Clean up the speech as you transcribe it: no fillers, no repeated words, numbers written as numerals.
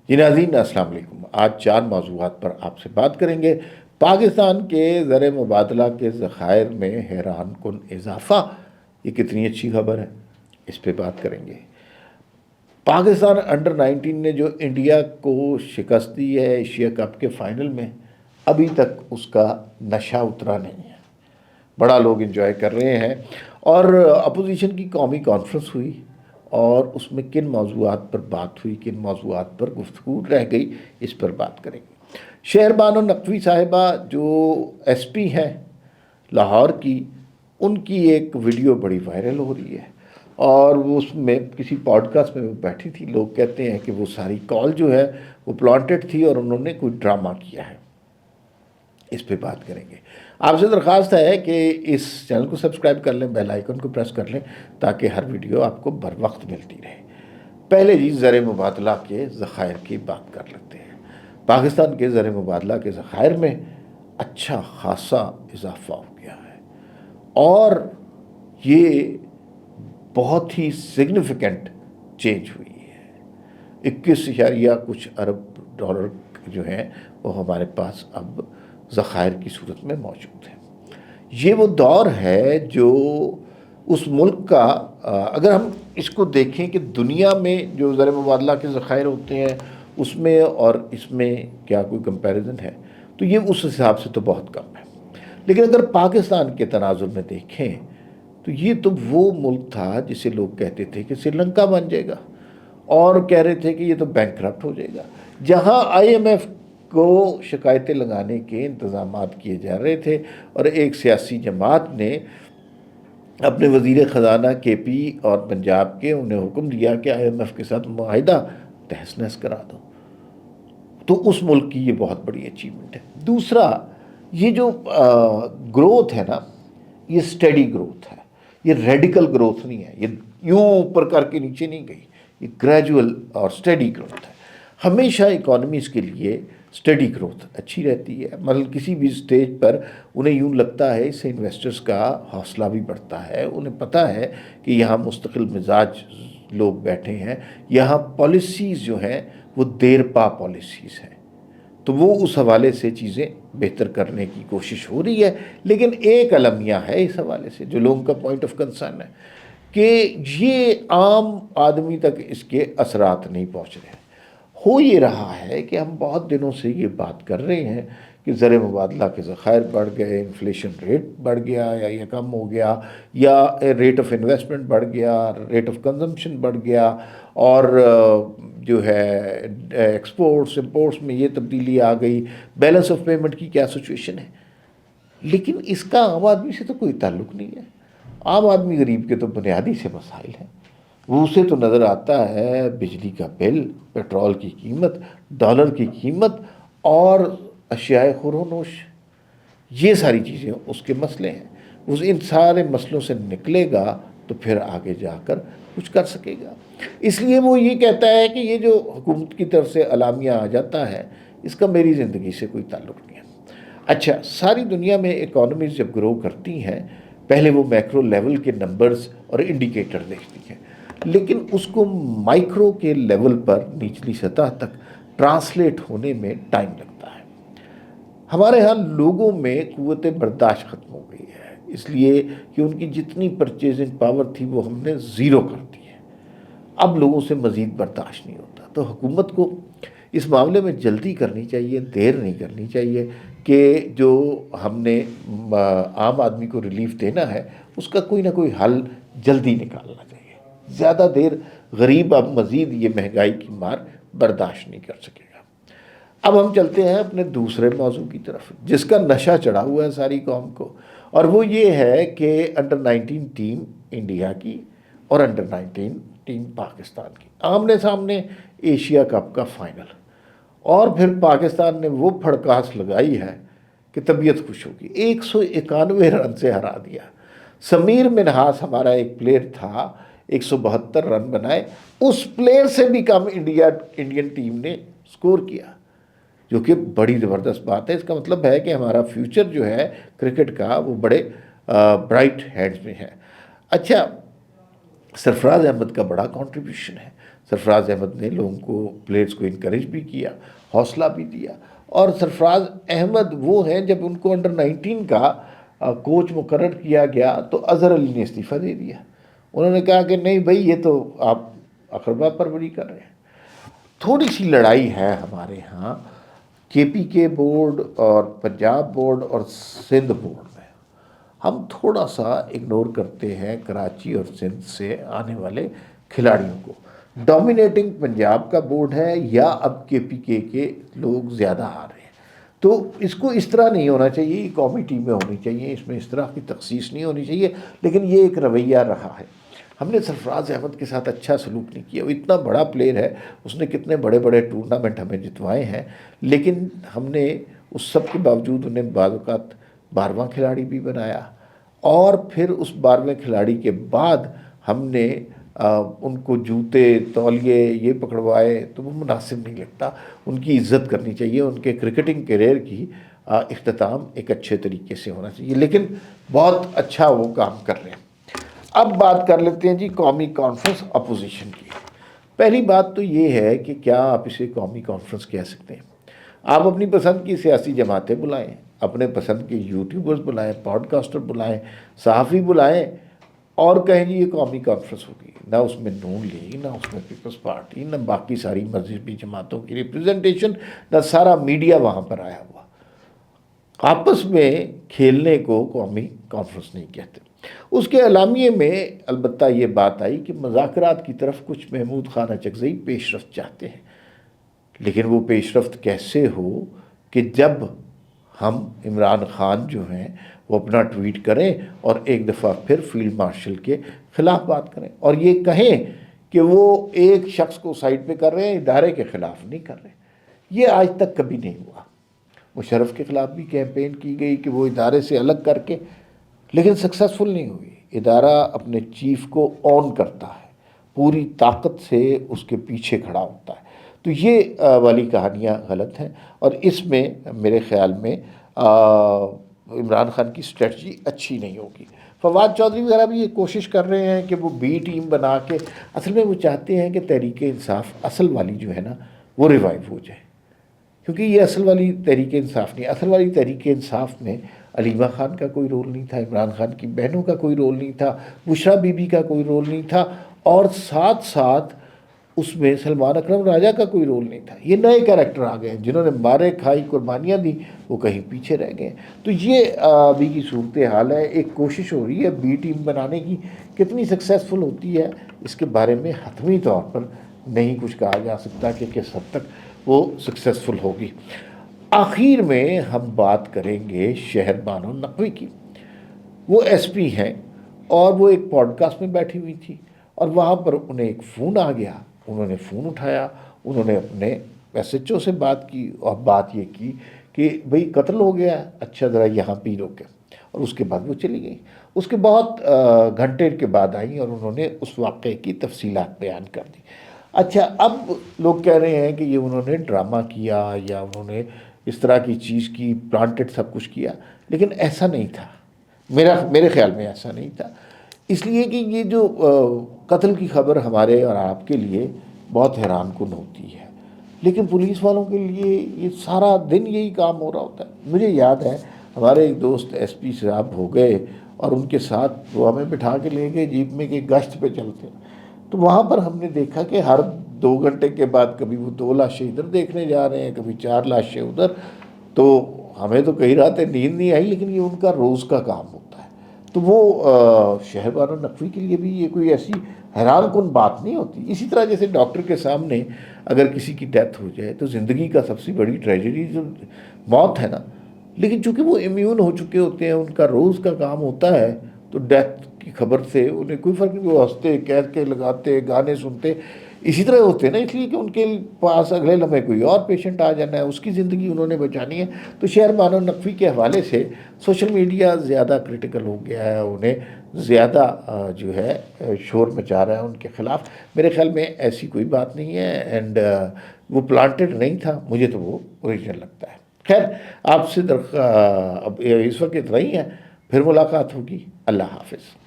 جی ناظرین السلام علیکم۔ آج 4 موضوعات پر آپ سے بات کریں گے۔ پاکستان کے زر مبادلہ کے ذخائر میں حیران کن اضافہ، یہ کتنی اچھی خبر ہے، اس پہ بات کریں گے۔ پاکستان انڈر 19 نے جو انڈیا کو شکست دی ہے ایشیا کپ کے فائنل میں، ابھی تک اس کا نشہ اترا نہیں ہے، بڑا لوگ انجوائے کر رہے ہیں۔ اور اپوزیشن کی قومی کانفرنس ہوئی اور اس میں کن موضوعات پر بات ہوئی، کن موضوعات پر گفتگو رہ گئی، اس پر بات کریں گے۔ شہربانو نقوی صاحبہ جو ایس پی ہیں لاہور کی، ان کی ایک ویڈیو بڑی وائرل ہو رہی ہے، اور وہ اس میں کسی پوڈ کاسٹ میں وہ بیٹھی تھی۔ لوگ کہتے ہیں کہ وہ ساری کال جو ہے وہ پلانٹڈ تھی اور انہوں نے کوئی ڈرامہ کیا ہے، اس پہ بات کریں گے۔ آپ سے درخواست ہے کہ اس چینل کو سبسکرائب کر لیں، بیل آئیکن کو پریس کر لیں تاکہ ہر ویڈیو آپ کو بر وقت ملتی رہے۔ پہلے جی زر مبادلہ کے ذخائر کی بات کر لیتے ہیں۔ پاکستان کے زر مبادلہ کے ذخائر میں اچھا خاصا اضافہ ہو گیا ہے، اور یہ بہت ہی سگنیفیکنٹ چینج ہوئی ہے۔ 21.کچھ ارب ڈالر جو ہیں وہ ہمارے پاس اب ذخائر کی صورت میں موجود ہیں۔ یہ وہ دور ہے جو اس ملک کا، اگر ہم اس کو دیکھیں کہ دنیا میں جو زر مبادلہ کے ذخائر ہوتے ہیں اس میں اور اس میں کیا کوئی کمپیریزن ہے، تو یہ اس حساب سے تو بہت کم ہے۔ لیکن اگر پاکستان کے تناظر میں دیکھیں تو یہ تو وہ ملک تھا جسے لوگ کہتے تھے کہ سری لنکا بن جائے گا، اور کہہ رہے تھے کہ یہ تو بینک کرپٹ ہو جائے گا، جہاں IMF کو شکایتیں لگانے کے انتظامات کیے جا رہے تھے، اور ایک سیاسی جماعت نے اپنے وزیر خزانہ KP اور پنجاب کے انہیں حکم دیا کہ IMF کے ساتھ معاہدہ تہس نہس کرا دو۔ تو اس ملک کی یہ بہت بڑی اچیومنٹ ہے۔ دوسرا، یہ جو گروتھ ہے نا، یہ سٹیڈی گروتھ ہے، یہ ریڈیکل گروتھ نہیں ہے، یہ یوں اوپر کر کے نیچے نہیں گئی، یہ گریجول اور سٹیڈی گروتھ ہے۔ ہمیشہ اکانومیز کے لیے سٹیڈی گروتھ اچھی رہتی ہے، مطلب کسی بھی سٹیج پر انہیں یوں لگتا ہے، اس سے انویسٹرز کا حوصلہ بھی بڑھتا ہے، انہیں پتہ ہے کہ یہاں مستقل مزاج لوگ بیٹھے ہیں، یہاں پالیسیز جو ہیں وہ دیر پا پالیسیز ہیں، تو وہ اس حوالے سے چیزیں بہتر کرنے کی کوشش ہو رہی ہے۔ لیکن ایک المیہ ہے اس حوالے سے جو لوگوں کا پوائنٹ آف کنسرن ہے، کہ یہ عام آدمی تک اس کے اثرات نہیں پہنچ رہے ہیں۔ ہو یہ رہا ہے کہ ہم بہت دنوں سے یہ بات کر رہے ہیں کہ زر مبادلہ کے ذخائر بڑھ گئے، انفلیشن ریٹ بڑھ گیا یا یہ کم ہو گیا، یا ریٹ آف انویسٹمنٹ بڑھ گیا، ریٹ آف کنزمپشن بڑھ گیا، اور جو ہے ایکسپورٹس امپورٹس میں یہ تبدیلی آ گئی، بیلنس آف پیمنٹ کی کیا سچویشن ہے۔ لیکن اس کا عام آدمی سے تو کوئی تعلق نہیں ہے۔ عام آدمی غریب کے تو بنیادی سے مسائل ہیں، وہ اسے تو نظر آتا ہے بجلی کا بل، پیٹرول کی قیمت، ڈالر کی قیمت اور اشیاء خور و نوش، یہ ساری چیزیں اس کے مسئلے ہیں۔ وہ ان سارے مسئلوں سے نکلے گا تو پھر آگے جا کر کچھ کر سکے گا۔ اس لیے وہ یہ کہتا ہے کہ یہ جو حکومت کی طرف سے اعلامیہ آ جاتا ہے، اس کا میری زندگی سے کوئی تعلق نہیں ہے۔ اچھا، ساری دنیا میں اکانومیز جب گرو کرتی ہیں، پہلے وہ میکرو لیول کے نمبرز اور انڈیکیٹر دیکھتی ہیں، لیکن اس کو مائکرو کے لیول پر نچلی سطح تک ٹرانسلیٹ ہونے میں ٹائم لگتا ہے۔ ہمارے ہاں لوگوں میں قوت برداشت ختم ہو گئی ہے، اس لیے کہ ان کی جتنی پرچیزنگ پاور تھی وہ ہم نے زیرو کر دی ہے، اب لوگوں سے مزید برداشت نہیں ہوتا۔ تو حکومت کو اس معاملے میں جلدی کرنی چاہیے، دیر نہیں کرنی چاہیے، کہ جو ہم نے عام آدمی کو ریلیف دینا ہے اس کا کوئی نہ کوئی حل جلدی نکالنا چاہیے۔ زیادہ دیر غریب اب مزید یہ مہنگائی کی مار برداشت نہیں کر سکے گا۔ اب ہم چلتے ہیں اپنے دوسرے موضوع کی طرف، جس کا نشہ چڑھا ہوا ہے ساری قوم کو، اور وہ یہ ہے کہ انڈر 19 ٹیم انڈیا کی اور انڈر 19 ٹیم پاکستان کی آمنے سامنے، ایشیا کپ کا فائنل، اور پھر پاکستان نے وہ پھڑکاس لگائی ہے کہ طبیعت خوش ہوگی، 191 رن سے ہرا دیا۔ سمیر منہاس ہمارا ایک پلیئر تھا، 172 رن بنائے، اس پلیئر سے بھی کم انڈین ٹیم نے سکور کیا، جو کہ بڑی زبردست بات ہے۔ اس کا مطلب ہے کہ ہمارا فیوچر جو ہے کرکٹ کا وہ بڑے برائٹ ہینڈز میں ہے۔ اچھا، سرفراز احمد کا بڑا کنٹریبیوشن ہے، سرفراز احمد نے لوگوں کو پلیئرز کو انکریج بھی کیا، حوصلہ بھی دیا. اور سرفراز احمد وہ ہیں جب ان کو انڈر 19 کا کوچ مقرر کیا گیا تو اظہر علی نے استعفیٰ دے دیا. انہوں نے کہا کہ نہیں بھائی یہ تو آپ اقربا پروری کر رہے ہیں. تھوڑی سی لڑائی ہے ہمارے ہاں KPK بورڈ اور پنجاب بورڈ اور سندھ بورڈ میں. ہم تھوڑا سا اگنور کرتے ہیں کراچی اور سندھ سے آنے والے کھلاڑیوں کو. ڈومینیٹنگ پنجاب کا بورڈ ہے یا اب KPK کے لوگ زیادہ آ رہے ہیں. تو اس کو اس طرح نہیں ہونا چاہیے، یہ قومی ٹیمیں ہونی چاہیے، اس میں اس طرح کی تخصیص نہیں ہونی چاہیے. لیکن یہ ایک رویہ رہا ہے. ہم نے سرفراز احمد کے ساتھ اچھا سلوک نہیں کیا. وہ اتنا بڑا پلیئر ہے، اس نے کتنے بڑے بڑے ٹورنامنٹ ہمیں جتوائے ہیں، لیکن ہم نے اس سب کے باوجود انہیں بعض اوقات 12واں کھلاڑی بھی بنایا. اور پھر اس 12ویں کھلاڑی کے بعد ہم نے ان کو جوتے تولیے یہ پکڑوائے تو وہ مناسب نہیں لگتا. ان کی عزت کرنی چاہیے. ان کے کرکٹنگ کیریئر کی اختتام ایک اچھے طریقے سے ہونا چاہیے. لیکن بہت اچھا وہ کام کر رہے ہیں. اب بات کر لیتے ہیں جی قومی کانفرنس اپوزیشن کی. پہلی بات تو یہ ہے کہ کیا آپ اسے قومی کانفرنس کہہ سکتے ہیں؟ آپ اپنی پسند کی سیاسی جماعتیں بلائیں، اپنے پسند کے یوٹیوبرز بلائیں، پوڈ کاسٹر بلائیں، صحافی بلائیں اور کہیں جی یہ قومی کانفرنس ہوگی. نہ اس میں نون لیگ، نہ اس میں پیپلز پارٹی، نہ باقی ساری مذہبی جماعتوں کی ریپریزنٹیشن، نہ سارا میڈیا وہاں پر آیا ہوا. آپس میں کھیلنے کو قومی کانفرنس نہیں کہتے. اس کے اعلامیے میں البتہ یہ بات آئی کہ مذاکرات کی طرف کچھ محمود خان اچکزئی پیش رفت چاہتے ہیں. لیکن وہ پیش رفت کیسے ہو کہ جب ہم عمران خان جو ہیں وہ اپنا ٹویٹ کریں اور ایک دفعہ پھر فیلڈ مارشل کے خلاف بات کریں اور یہ کہیں کہ وہ ایک شخص کو سائڈ پہ کر رہے ہیں، ادارے کے خلاف نہیں کر رہے. یہ آج تک کبھی نہیں ہوا. مشرف کے خلاف بھی کیمپین کی گئی کہ وہ ادارے سے الگ کر کے، لیکن سکسیسفل نہیں ہوئی. ادارہ اپنے چیف کو آن کرتا ہے، پوری طاقت سے اس کے پیچھے کھڑا ہوتا ہے. تو یہ والی کہانیاں غلط ہیں اور اس میں میرے خیال میں عمران خان کی اسٹریٹجی اچھی نہیں ہوگی. فواد چودھری وغیرہ بھی یہ کوشش کر رہے ہیں کہ وہ بی ٹیم بنا کے، اصل میں وہ چاہتے ہیں کہ تحریک انصاف اصل والی جو ہے نا وہ ریوائیو ہو جائے. کیونکہ یہ اصل والی تحریک انصاف نہیں. اصل والی تحریک انصاف میں علیمہ خان کا کوئی رول نہیں تھا، عمران خان کی بہنوں کا کوئی رول نہیں تھا، بشریٰ بی بی کا کوئی رول نہیں تھا، اور ساتھ ساتھ اس میں سلمان اکرم راجہ کا کوئی رول نہیں تھا. یہ نئے کیریکٹر آ گئے ہیں جنہوں نے مارے کھائی قربانیاں دی، وہ کہیں پیچھے رہ گئے. تو یہ ابھی کی صورتحال ہے. ایک کوشش ہو رہی ہے بی ٹیم بنانے کی. کتنی سکسیسفل ہوتی ہے اس کے بارے میں حتمی طور پر نہیں کچھ کہا جا سکتا کہ کس حد تک وہ سکسیسفل ہوگی. آخر میں ہم بات کریں گے شہر بانو نقوی کی. وہ SP ہیں اور وہ ایک پوڈ کاسٹ میں بیٹھی ہوئی تھی اور وہاں پر انہیں ایک فون آ گیا. انہوں نے فون اٹھایا، انہوں نے اپنے SHO سے بات کی اور بات یہ کی کہ بھئی قتل ہو گیا ہے، اچھا ذرا یہاں پی لو کے. اور اس کے بعد وہ چلی گئی. اس کے بہت گھنٹے کے بعد آئیں اور انہوں نے اس واقعے کی تفصیلات بیان کر دی. اچھا اب لوگ کہہ رہے ہیں کہ یہ انہوں نے ڈرامہ کیا یا انہوں نے اس طرح کی چیز کی، پلانٹڈ سب کچھ کیا، لیکن ایسا نہیں تھا. میرے خیال میں ایسا نہیں تھا. اس لیے کہ یہ جو قتل کی خبر ہمارے اور آپ کے لیے بہت حیران کن ہوتی ہے، لیکن پولیس والوں کے لیے یہ سارا دن یہی کام ہو رہا ہوتا ہے. مجھے یاد ہے ہمارے ایک دوست SP صاحب ہو گئے اور ان کے ساتھ وہ ہمیں بٹھا کے لے گئے جیپ میں کہ گشت پہ چلتے. تو وہاں پر ہم نے دیکھا کہ ہر 2 گھنٹے کے بعد کبھی وہ 2 لاشیں ادھر دیکھنے جا رہے ہیں، کبھی 4 لاشیں ادھر. تو ہمیں تو کئی راتیں نیند نہیں آئی، لیکن یہ ان کا روز کا کام ہوتا ہے. تو وہ شہر بانو نقوی کے لیے بھی یہ کوئی ایسی حیران کن بات نہیں ہوتی. اسی طرح جیسے ڈاکٹر کے سامنے اگر کسی کی ڈیتھ ہو جائے تو زندگی کا سب سے بڑی ٹریجڈی جو موت ہے نا، لیکن چونکہ وہ امیون ہو چکے ہوتے ہیں، ان کا روز کا کام ہوتا ہے، تو ڈیتھ کی خبر سے انہیں کوئی فرق نہیں. وہ ہنستے، قید کے لگاتے، گانے سنتے، اسی طرح ہوتے ہیں نا، اس لیے کہ ان کے پاس اگلے لمحے کوئی اور پیشنٹ آ جانا ہے، اس کی زندگی انہوں نے بچانی ہے. تو شہر بانو نقوی کے حوالے سے سوشل میڈیا زیادہ کریٹیکل ہو گیا ہے، انہیں زیادہ جو ہے شور مچا رہا ہے ان کے خلاف. میرے خیال میں ایسی کوئی بات نہیں ہے، اینڈ وہ پلانٹڈ نہیں تھا. مجھے تو وہ اوریجنل لگتا ہے. خیر، آپ سے اب اس وقت اتنا ہی ہے، پھر ملاقات ہوگی. اللہ حافظ.